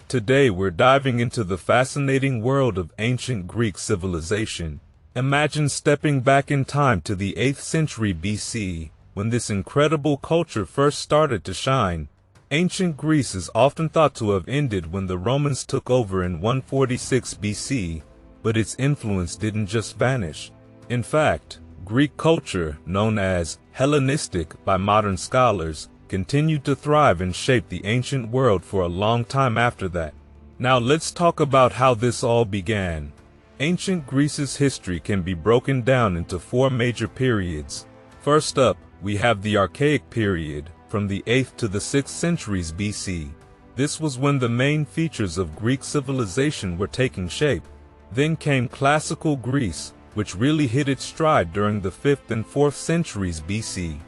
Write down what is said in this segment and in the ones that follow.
Today we're diving into the fascinating world of ancient Greek civilization. Imagine stepping back in time to the 8th century BC, when this incredible culture first started to shine. Ancient Greece is often thought to have ended when the Romans took over in 146 BC, but its influence didn't just vanish. In fact, Greek culture, known as Hellenistic by modern scholars, continued to thrive and shape the ancient world for a long time after that. Now let's talk about how this all began. Ancient Greece's history can be broken down into four major periods. First up, we have the Archaic period, from the 8th to the 6th centuries BC. This was when the main features of Greek civilization were taking shape. Then came Classical Greece, which really hit its stride during the 5th and 4th centuries BC.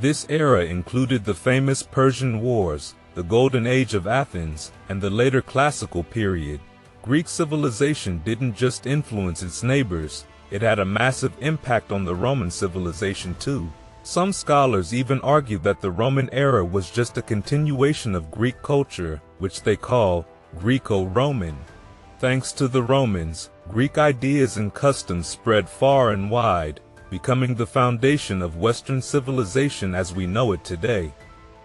This era included the famous Persian Wars, the Golden Age of Athens, and the later Classical period. Greek civilization didn't just influence its neighbors, it had a massive impact on the Roman civilization too. Some scholars even argue that the Roman era was just a continuation of Greek culture, which they call Greco-Roman. Thanks to the Romans, Greek ideas and customs spread far and wide, becoming the foundation of Western civilization as we know it today.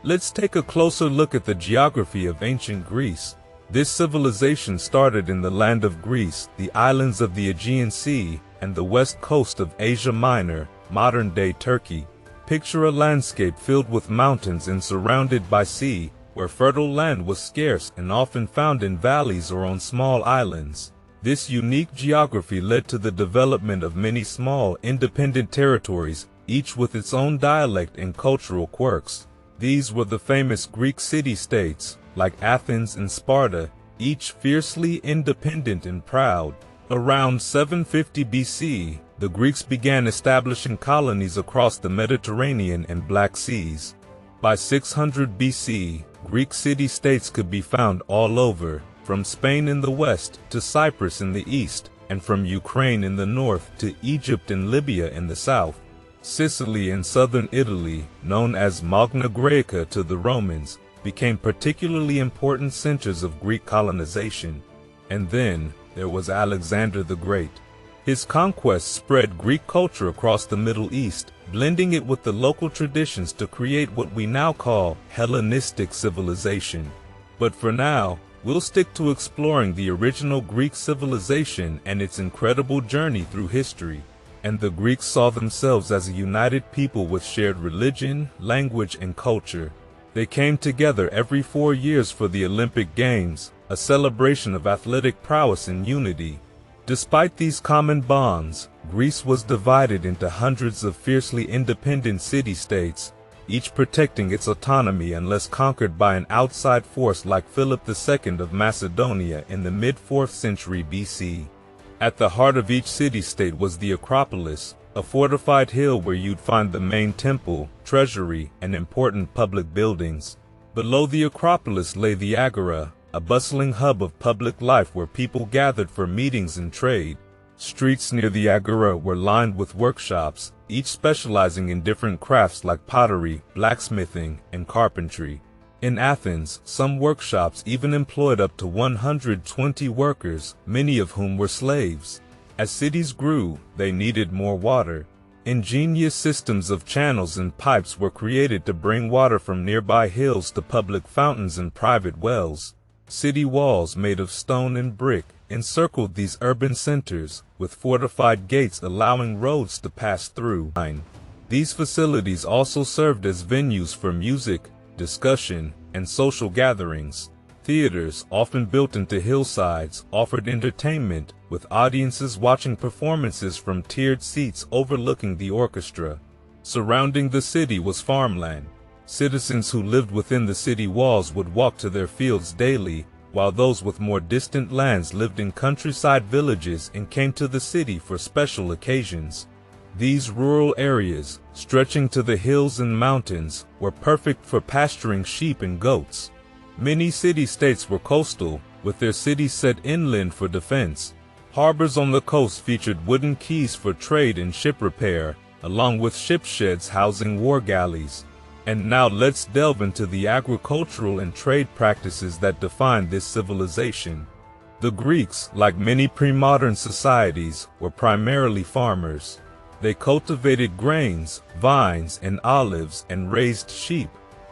Let's take a closer look at the geography of ancient Greece. This civilization started in the land of Greece, the islands of the Aegean Sea, and the west coast of Asia Minor, modern-day Turkey. Picture a landscape filled with mountains and surrounded by sea, where fertile land was scarce and often found in valleys or on small islands. This unique geography led to the development of many small, independent territories, each with its own dialect and cultural quirks. These were the famous Greek city-states, like Athens and Sparta, each fiercely independent and proud. Around 750 BC, the Greeks began establishing colonies across the Mediterranean and Black Seas. By 600 BC, Greek city-states could be found all over, from Spain in the west to Cyprus in the east, and from Ukraine in the north to Egypt and Libya in the south. Sicily and southern Italy, known as Magna Graeca to the Romans, became particularly important centers of Greek colonization. And then, there was Alexander the Great. His conquests spread Greek culture across the Middle East, blending it with the local traditions to create what we now call Hellenistic civilization. But for now, we'll stick to exploring the original Greek civilization and its incredible journey through history. And the Greeks saw themselves as a united people with shared religion, language, and culture. They came together every 4 years for the Olympic Games, a celebration of athletic prowess and unity. Despite these common bonds, Greece was divided into hundreds of fiercely independent city-states, each protecting its autonomy unless conquered by an outside force like Philip II of Macedonia in the mid-4th century BC. At the heart of each city-state was the Acropolis, a fortified hill where you'd find the main temple, treasury, and important public buildings. Below the Acropolis lay the Agora, a bustling hub of public life where people gathered for meetings and trade. Streets near the Agora were lined with workshops, each specializing in different crafts like pottery, blacksmithing, and carpentry. In Athens, some workshops even employed up to 120 workers, many of whom were slaves. As cities grew, they needed more water. Ingenious systems of channels and pipes were created to bring water from nearby hills to public fountains and private wells. City walls made of stone and brick encircled these urban centers, with fortified gates allowing roads to pass through. These facilities also served as venues for music, discussion, and social gatherings. Theaters, often built into hillsides, offered entertainment, with audiences watching performances from tiered seats overlooking the orchestra. Surrounding the city was farmland. Citizens who lived within the city walls would walk to their fields daily, while those with more distant lands lived in countryside villages and came to the city for special occasions. These rural areas, stretching to the hills and mountains, were perfect for pasturing sheep and goats. Many city-states were coastal, with their cities set inland for defense. Harbors on the coast featured wooden quays for trade and ship repair, along with ship sheds housing war galleys. And now let's delve into the agricultural and trade practices that define this civilization. The Greeks, like many pre-modern societies, were primarily farmers. They cultivated grains, vines, and olives, and raised sheep,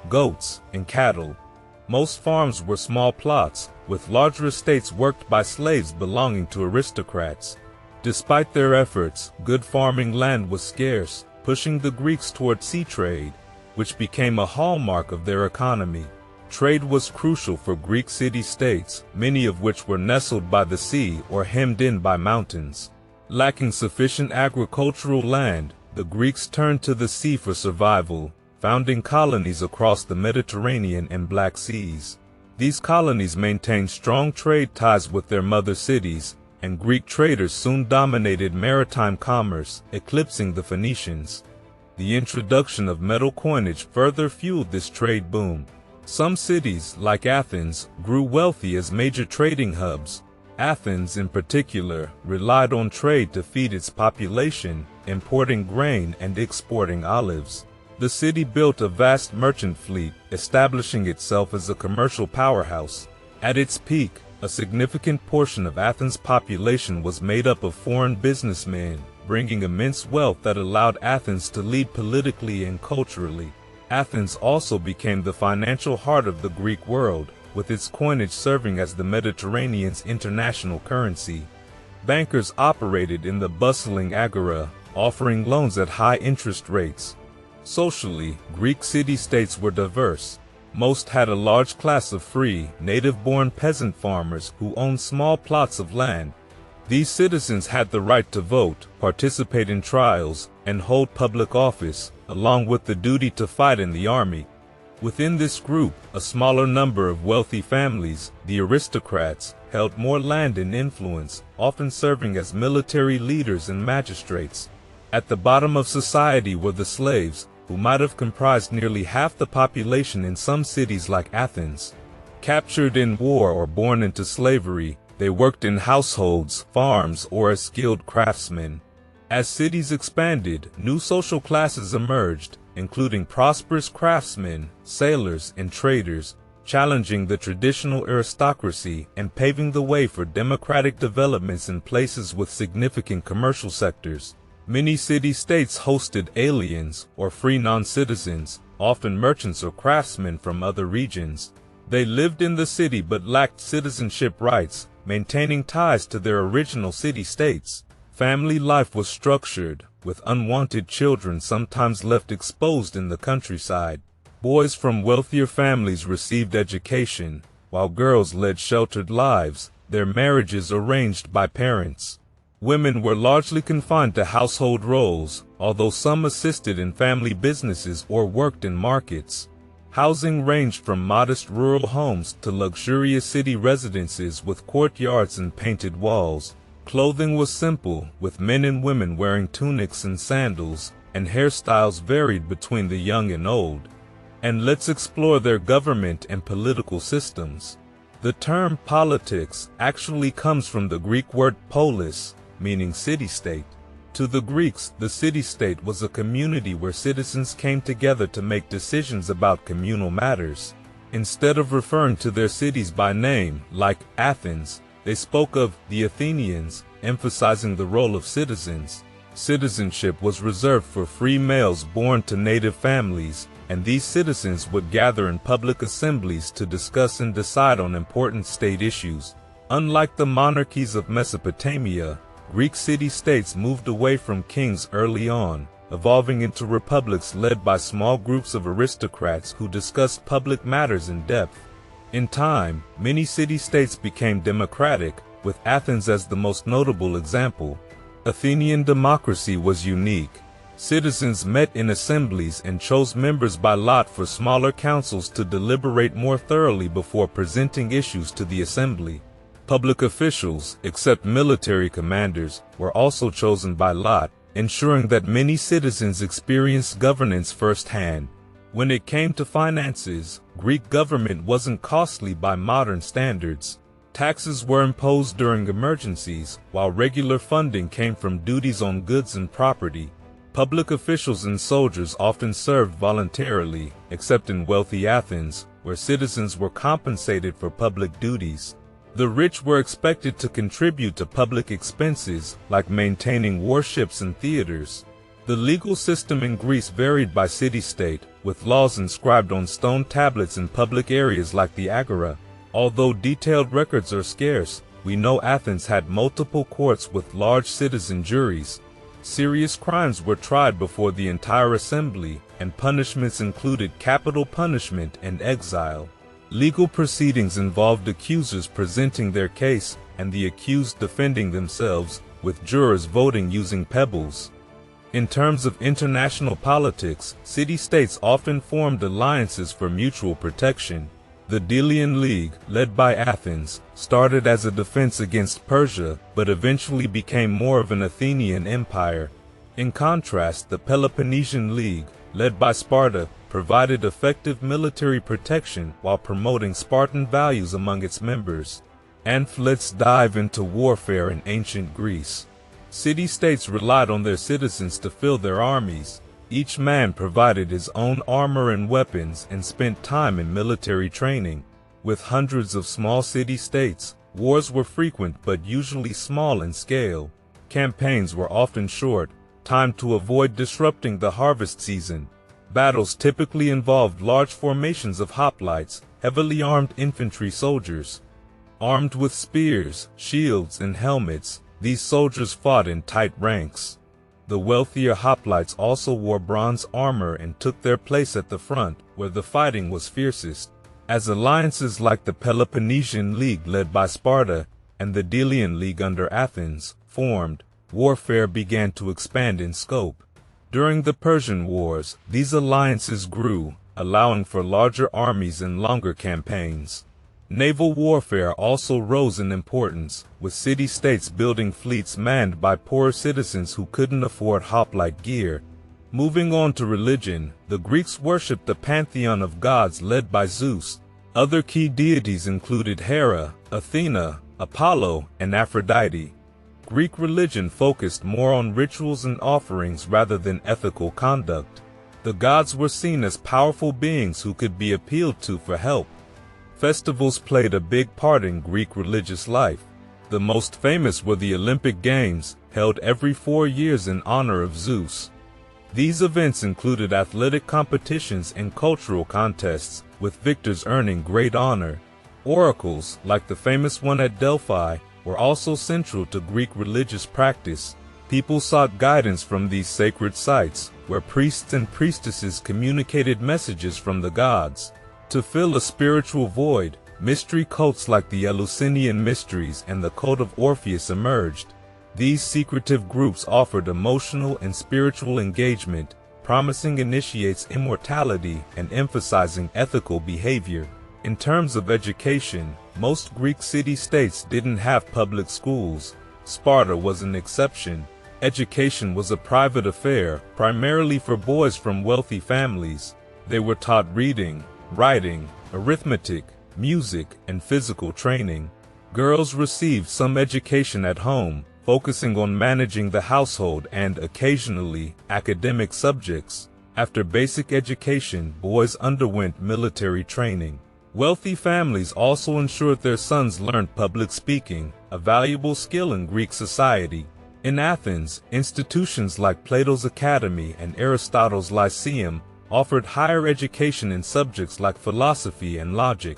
goats, and cattle. Most farms were small plots, with larger estates worked by slaves belonging to aristocrats. Despite their efforts, good farming land was scarce, pushing the Greeks toward sea trade, which became a hallmark of their economy. Trade was crucial for Greek city-states, many of which were nestled by the sea or hemmed in by mountains. Lacking sufficient agricultural land, the Greeks turned to the sea for survival, founding colonies across the Mediterranean and Black Seas. These colonies maintained strong trade ties with their mother cities, and Greek traders soon dominated maritime commerce, eclipsing the Phoenicians. The introduction of metal coinage further fueled this trade boom. Some cities, like Athens, grew wealthy as major trading hubs. Athens, in particular, relied on trade to feed its population, importing grain and exporting olives. The city built a vast merchant fleet, establishing itself as a commercial powerhouse. At its peak, a significant portion of Athens' population was made up of foreign businessmen, bringing immense wealth that allowed Athens to lead politically and culturally. Athens also became the financial heart of the Greek world, with its coinage serving as the Mediterranean's international currency. Bankers operated in the bustling agora, offering loans at high interest rates. Socially, Greek city-states were diverse. Most had a large class of free, native-born peasant farmers who owned small plots of land. These citizens had the right to vote, participate in trials, and hold public office, along with the duty to fight in the army. Within this group, a smaller number of wealthy families, the aristocrats, held more land and influence, often serving as military leaders and magistrates. At the bottom of society were the slaves, who might have comprised nearly half the population in some cities like Athens. Captured in war or born into slavery, they worked in households, farms, or as skilled craftsmen. As cities expanded, new social classes emerged, including prosperous craftsmen, sailors, and traders, challenging the traditional aristocracy and paving the way for democratic developments in places with significant commercial sectors. Many city-states hosted aliens, or free non-citizens, often merchants or craftsmen from other regions. They lived in the city but lacked citizenship rights, maintaining ties to their original city-states. Family life was structured, with unwanted children sometimes left exposed in the countryside. Boys from wealthier families received education, while girls led sheltered lives, their marriages arranged by parents. Women were largely confined to household roles, although some assisted in family businesses or worked in markets. Housing ranged from modest rural homes to luxurious city residences with courtyards and painted walls. Clothing was simple, with men and women wearing tunics and sandals, and hairstyles varied between the young and old. And let's explore their government and political systems. The term politics actually comes from the Greek word polis, meaning city-state. To the Greeks, the city-state was a community where citizens came together to make decisions about communal matters. Instead of referring to their cities by name, like Athens, they spoke of the Athenians, emphasizing the role of citizens. Citizenship was reserved for free males born to native families, and these citizens would gather in public assemblies to discuss and decide on important state issues. Unlike the monarchies of Mesopotamia, Greek city-states moved away from kings early on, evolving into republics led by small groups of aristocrats who discussed public matters in depth. In time, many city-states became democratic, with Athens as the most notable example. Athenian democracy was unique. Citizens met in assemblies and chose members by lot for smaller councils to deliberate more thoroughly before presenting issues to the assembly. Public officials, except military commanders, were also chosen by lot, ensuring that many citizens experienced governance firsthand. When it came to finances, Greek government wasn't costly by modern standards. Taxes were imposed during emergencies, while regular funding came from duties on goods and property. Public officials and soldiers often served voluntarily, except in wealthy Athens, where citizens were compensated for public duties. The rich were expected to contribute to public expenses, like maintaining warships and theaters. The legal system in Greece varied by city-state, with laws inscribed on stone tablets in public areas like the Agora. Although detailed records are scarce, we know Athens had multiple courts with large citizen juries. Serious crimes were tried before the entire assembly, and punishments included capital punishment and exile. Legal proceedings involved accusers presenting their case and the accused defending themselves, with jurors voting using pebbles. In terms of international politics, city-states often formed alliances for mutual protection. The Delian League, led by Athens, started as a defense against Persia, but eventually became more of an Athenian empire. In contrast, the Peloponnesian League, led by Sparta, provided effective military protection while promoting Spartan values among its members. And let's dive into warfare in ancient Greece. City-states relied on their citizens to fill their armies. Each man provided his own armor and weapons and spent time in military training. With hundreds of small city-states, wars were frequent but usually small in scale. Campaigns were often short, timed to avoid disrupting the harvest season. Battles typically involved large formations of hoplites, heavily armed infantry soldiers. Armed with spears, shields, and helmets, these soldiers fought in tight ranks. The wealthier hoplites also wore bronze armor and took their place at the front, where the fighting was fiercest. As alliances like the Peloponnesian League led by Sparta and the Delian League under Athens formed, warfare began to expand in scope. During the Persian Wars, these alliances grew, allowing for larger armies and longer campaigns. Naval warfare also rose in importance, with city-states building fleets manned by poorer citizens who couldn't afford hoplite gear. Moving on to religion, the Greeks worshipped a pantheon of gods led by Zeus. Other key deities included Hera, Athena, Apollo, and Aphrodite. Greek religion focused more on rituals and offerings rather than ethical conduct. The gods were seen as powerful beings who could be appealed to for help. Festivals played a big part in Greek religious life. The most famous were the Olympic Games, held every 4 years in honor of Zeus. These events included athletic competitions and cultural contests, with victors earning great honor. Oracles, like the famous one at Delphi, were also central to Greek religious practice. People sought guidance from these sacred sites, where priests and priestesses communicated messages from the gods. To fill a spiritual void, mystery cults like the Eleusinian Mysteries and the Cult of Orpheus emerged. These secretive groups offered emotional and spiritual engagement, promising initiates immortality and emphasizing ethical behavior. In terms of education, most Greek city-states didn't have public schools. Sparta was an exception. Education was a private affair, primarily for boys from wealthy families. They were taught reading, writing, arithmetic, music, and physical training. Girls received some education at home, focusing on managing the household and, occasionally, academic subjects. After basic education, boys underwent military training. Wealthy families also ensured their sons learned public speaking, a valuable skill in Greek society. In Athens, institutions like Plato's Academy and Aristotle's Lyceum offered higher education in subjects like philosophy and logic.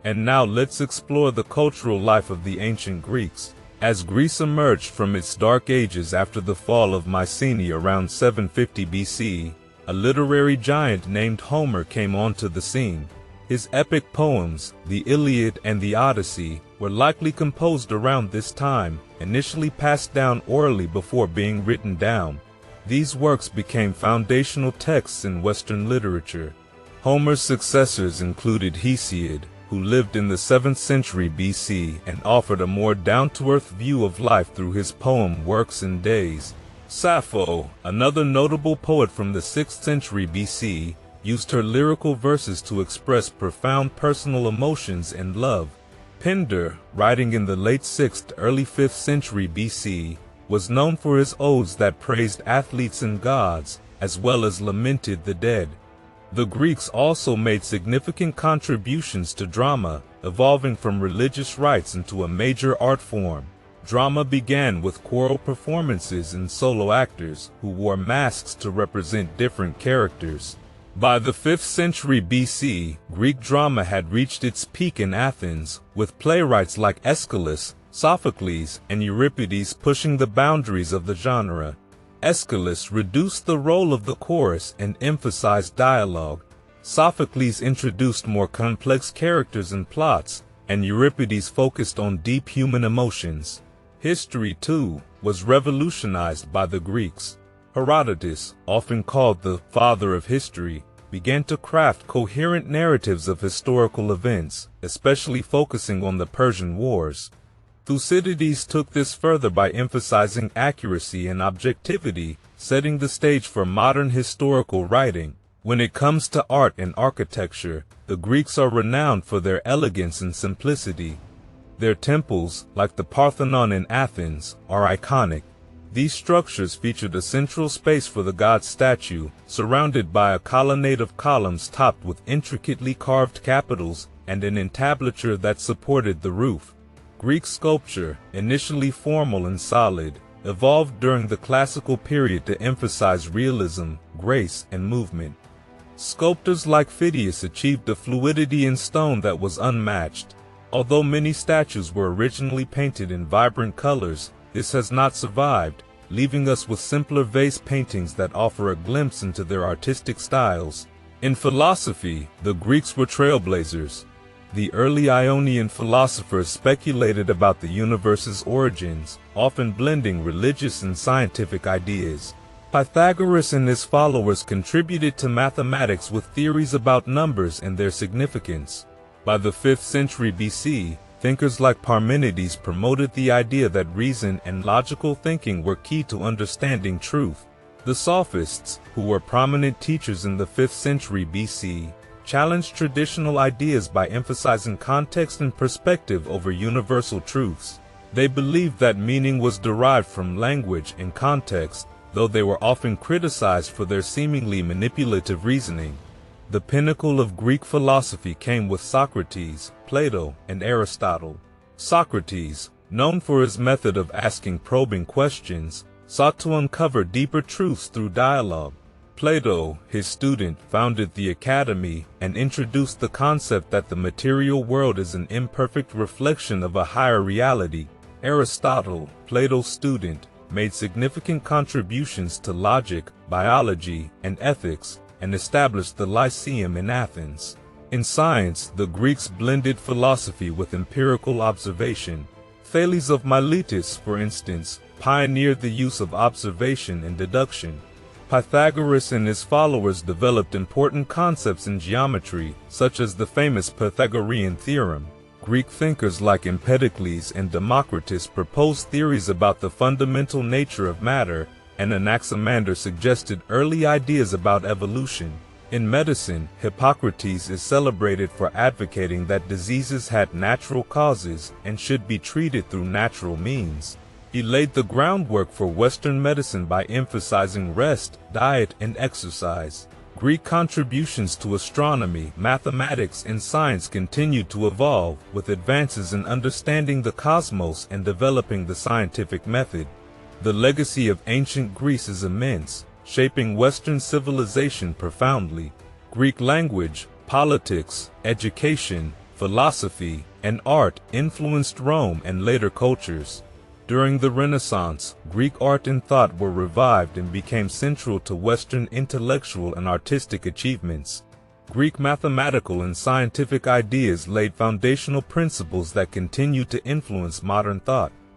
And now let's explore the cultural life of the ancient Greeks. As Greece emerged from its dark ages after the fall of Mycenae around 750 BC, a literary giant named Homer came onto the scene. His epic poems, the Iliad and the Odyssey, were likely composed around this time, initially passed down orally before being written down. These works became foundational texts in Western literature. Homer's successors included Hesiod, who lived in the 7th century BC and offered a more down-to-earth view of life through his poem Works and Days. Sappho, another notable poet from the 6th century BC, used her lyrical verses to express profound personal emotions and love. Pindar, writing in the late 6th, early 5th century BC, was known for his odes that praised athletes and gods, as well as lamented the dead. The Greeks also made significant contributions to drama, evolving from religious rites into a major art form. Drama began with choral performances and solo actors who wore masks to represent different characters. By the 5th century BC, Greek drama had reached its peak in Athens, with playwrights like Aeschylus, Sophocles, and Euripides pushing the boundaries of the genre. Aeschylus reduced the role of the chorus and emphasized dialogue. Sophocles introduced more complex characters and plots, and Euripides focused on deep human emotions. History, too, was revolutionized by the Greeks. Herodotus, often called the father of history, began to craft coherent narratives of historical events, especially focusing on the Persian Wars. Thucydides took this further by emphasizing accuracy and objectivity, setting the stage for modern historical writing. When it comes to art and architecture, the Greeks are renowned for their elegance and simplicity. Their temples, like the Parthenon in Athens, are iconic. These structures featured a central space for the god statue, surrounded by a colonnade of columns topped with intricately carved capitals and an entablature that supported the roof. Greek sculpture, initially formal and solid, evolved during the classical period to emphasize realism, grace, and movement. Sculptors like Phidias achieved a fluidity in stone that was unmatched. Although many statues were originally painted in vibrant colors, this has not survived, leaving us with simpler vase paintings that offer a glimpse into their artistic styles. In philosophy, the Greeks were trailblazers. The early Ionian philosophers speculated about the universe's origins, often blending religious and scientific ideas. Pythagoras and his followers contributed to mathematics with theories about numbers and their significance. By the 5th century BC, thinkers like Parmenides promoted the idea that reason and logical thinking were key to understanding truth. The Sophists, who were prominent teachers in the 5th century BC, challenged traditional ideas by emphasizing context and perspective over universal truths. They believed that meaning was derived from language and context, though they were often criticized for their seemingly manipulative reasoning. The pinnacle of Greek philosophy came with Socrates, Plato, and Aristotle. Socrates, known for his method of asking probing questions, sought to uncover deeper truths through dialogue. Plato, his student, founded the Academy and introduced the concept that the material world is an imperfect reflection of a higher reality. Aristotle, Plato's student, made significant contributions to logic, biology, and ethics, and established the Lyceum in Athens. In science, the Greeks blended philosophy with empirical observation. Thales of Miletus, for instance, pioneered the use of observation and deduction. Pythagoras and his followers developed important concepts in geometry, such as the famous Pythagorean theorem. Greek thinkers like Empedocles and Democritus proposed theories about the fundamental nature of matter, and Anaximander suggested early ideas about evolution. In medicine, Hippocrates is celebrated for advocating that diseases had natural causes and should be treated through natural means. He laid the groundwork for Western medicine by emphasizing rest, diet, and exercise. Greek contributions to astronomy, mathematics, and science continued to evolve, with advances in understanding the cosmos and developing the scientific method. The legacy of ancient Greece is immense, shaping Western civilization profoundly. Greek language, politics, education, philosophy, and art influenced Rome and later cultures. During the Renaissance, Greek art and thought were revived and became central to Western intellectual and artistic achievements. Greek mathematical and scientific ideas laid foundational principles that continue to influence modern thought.